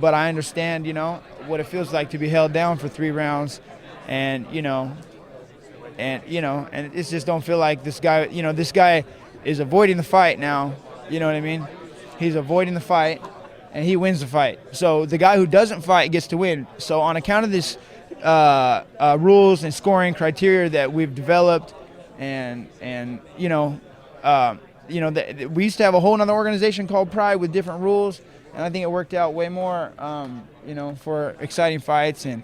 but I understand, what it feels like to be held down for 3 rounds, and and it just don't feel like this guy. This guy is avoiding the fight now. You know what I mean? He's avoiding the fight, and he wins the fight. So the guy who doesn't fight gets to win. So on account of this rules and scoring criteria that we've developed, and we used to have a whole other organization called Pride with different rules, and I think it worked out way more, for exciting fights, and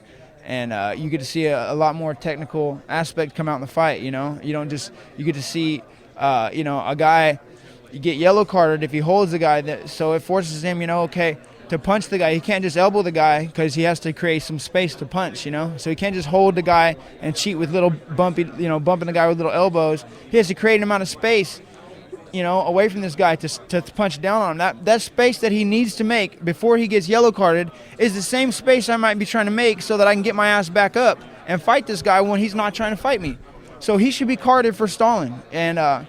you get to see a lot more technical aspect come out in the fight. You get to see, a guy, you get yellow carded if he holds the guy, so it forces him, to punch the guy. He can't just elbow the guy because he has to create some space to punch, So he can't just hold the guy and cheat with little bumping the guy with little elbows. He has to create an amount of space, away from this guy to punch down on him. That space that he needs to make before he gets yellow carded is the same space I might be trying to make so that I can get my ass back up and fight this guy when he's not trying to fight me. So he should be carded for stalling. And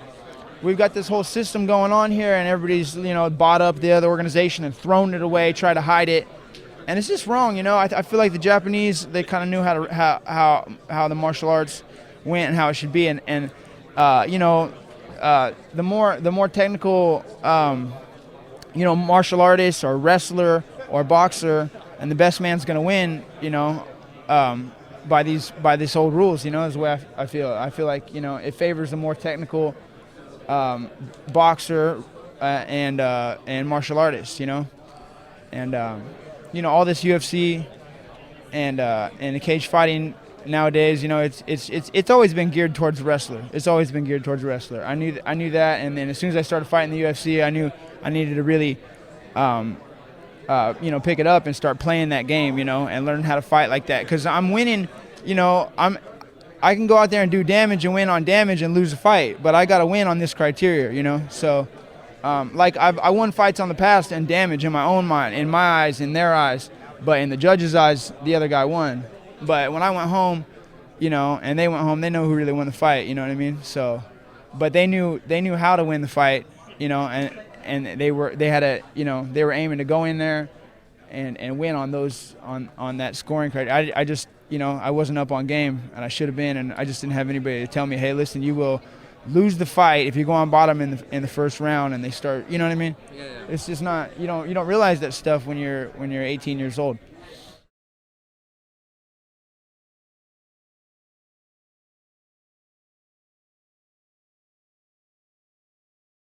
we've got this whole system going on here, and everybody's, bought up the other organization and thrown it away, try to hide it. And it's just wrong, I feel like the Japanese, they kind of knew how the martial arts went and how it should be. And the more technical, martial artist or wrestler or boxer, and the best man's going to win, by these old rules, is the way I feel. I feel like, it favors the more technical boxer and martial artist, and all this UFC and the cage fighting nowadays, it's always been geared towards the wrestler. It's always been geared towards the wrestler. I knew that, and then as soon as I started fighting the UFC, I knew I needed to really, pick it up and start playing that game, and learn how to fight like that. Because I'm winning, I can go out there and do damage and win on damage and lose a fight, but I got to win on this criteria, So, I won fights on the past and damage in my own mind, in my eyes, in their eyes, but in the judges' eyes, the other guy won. But when I went home, and they went home, they know who really won the fight. You know what I mean? So, but they knew how to win the fight. And they were aiming to go in there and win on those on that scoring criteria. I just I wasn't up on game, and I should have been, and I just didn't have anybody to tell me, hey, listen, you will lose the fight if you go on bottom in the first round, and they start. You know what I mean? Yeah. It's just not. You don't realize that stuff when you're 18 years old.